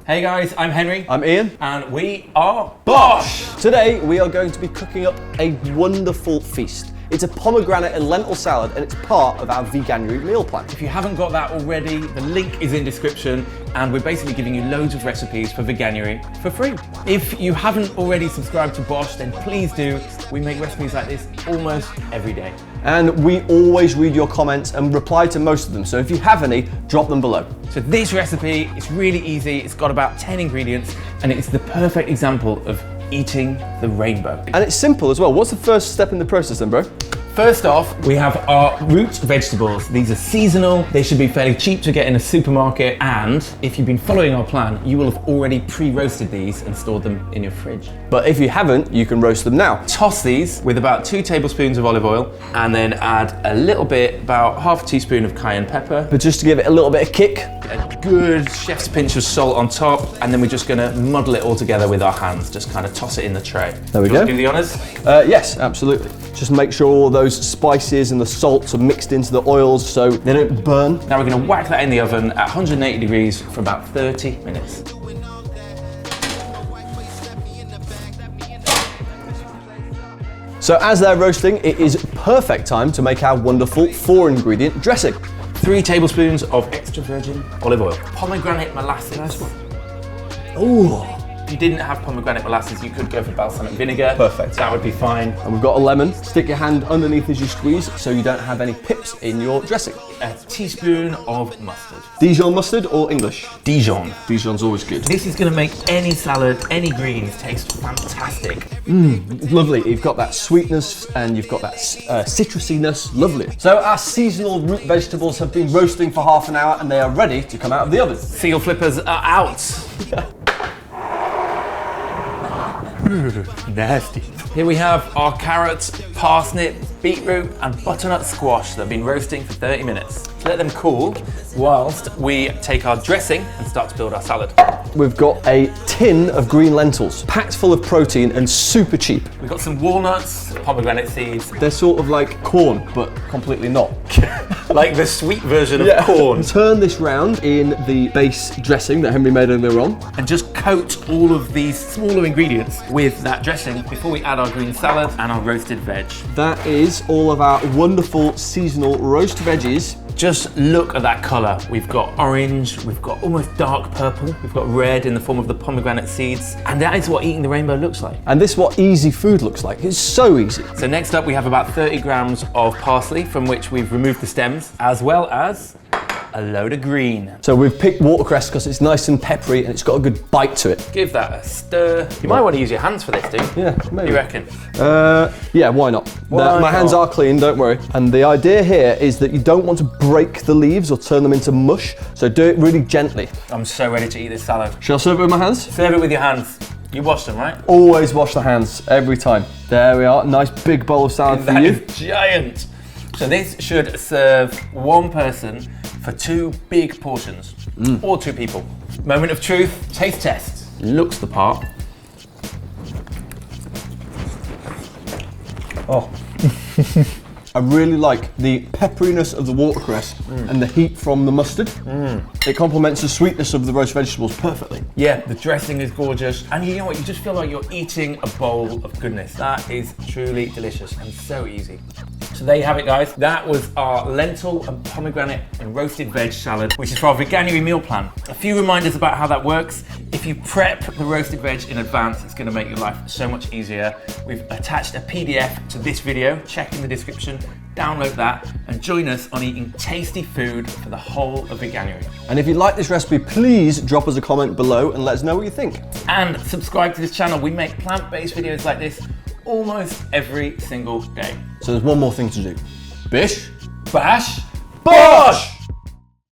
Hey guys, I'm Henry. I'm Ian. And we are BOSH! Today we are going to be cooking up a wonderful feast. It's a pomegranate and lentil salad and it's part of our Veganuary meal plan. If you haven't got that already, the link is in description and we're basically giving you loads of recipes for Veganuary for free. If you haven't already subscribed to BOSH, then please do. We make recipes like this almost every day. And we always read your comments and reply to most of them. So if you have any, drop them below. So this recipe is really easy. It's got about 10 ingredients and it's the perfect example of eating the rainbow. And it's simple as well. What's the first step in the process then, bro? First off, we have our root vegetables. These are seasonal. They should be fairly cheap to get in a supermarket. And if you've been following our plan, you will have already pre-roasted these and stored them in your fridge. But if you haven't, you can roast them now. Toss these with about 2 tablespoons of olive oil and then add a little bit, about half a teaspoon of cayenne pepper. But just to give it a little bit of kick. A good chef's pinch of salt on top. And then we're just gonna muddle it all together with our hands. Just kind of toss it in the tray. There we go. Do the honors? Yes, absolutely. Just make sure all those spices and the salts are mixed into the oils so they don't burn. Now we're gonna whack that in the oven at 180 degrees for about 30 minutes. So as they're roasting, it is perfect time to make our wonderful 4-ingredient dressing. 3 tablespoons of extra virgin olive oil. Pomegranate molasses. Nice one. Ooh. If you didn't have pomegranate molasses, you could go for balsamic vinegar. Perfect. That would be fine. And we've got a lemon. Stick your hand underneath as you squeeze so you don't have any pips in your dressing. A teaspoon of mustard. Dijon mustard or English? Dijon. Dijon's always good. This is going to make any salad, any greens taste fantastic. It's lovely. You've got that sweetness and you've got that citrusiness. Lovely. So our seasonal root vegetables have been roasting for half an hour and they are ready to come out of the oven. Seal flippers are out. Nasty. Here we have our carrots, parsnip, beetroot and butternut squash that have been roasting for 30 minutes. Let them cool whilst we take our dressing and start to build our salad. We've got a tin of green lentils, packed full of protein and super cheap. We've got some walnuts, pomegranate seeds. They're sort of like corn, but completely not. Like the sweet version of corn. Turn this round in the base dressing that Henry made earlier on. And just coat all of these smaller ingredients with that dressing before we add our green salad and our roasted veg. That is all of our wonderful seasonal roast veggies. Just look at that colour. We've got orange, we've got almost dark purple, we've got red in the form of the pomegranate seeds, and that is what eating the rainbow looks like. And this is what easy food looks like. It's so easy. So next up we have about 30 grams of parsley from which we've removed the stems, as well as a load of green. So we've picked watercress because it's nice and peppery and it's got a good bite to it. Give that a stir. You might want to use your hands for this, dude. Yeah, maybe. You reckon? Yeah, why not? My hands are clean, don't worry. And the idea here is that you don't want to break the leaves or turn them into mush, so do it really gently. I'm so ready to eat this salad. Shall I serve it with my hands? Serve it with your hands. You washed them, right? Always wash the hands, every time. There we are, nice big bowl of salad for you. That is giant. So this should serve one person for 2 big portions, or 2 people. Moment of truth, taste test. Looks the part. Oh. I really like the pepperiness of the watercress and the heat from the mustard. It complements the sweetness of the roast vegetables perfectly. Yeah, the dressing is gorgeous. And you know what, you just feel like you're eating a bowl of goodness. That is truly delicious and so easy. So there you have it, guys. That was our lentil and pomegranate and roasted veg salad, which is for our Veganuary meal plan. A few reminders about how that works. If you prep the roasted veg in advance, it's gonna make your life so much easier. We've attached a PDF to this video. Check in the description, download that, and join us on eating tasty food for the whole of Veganuary. And if you like this recipe, please drop us a comment below and let us know what you think. And subscribe to this channel. We make plant-based videos like this almost every single day. So there's one more thing to do. Bish, Bash, BOSH!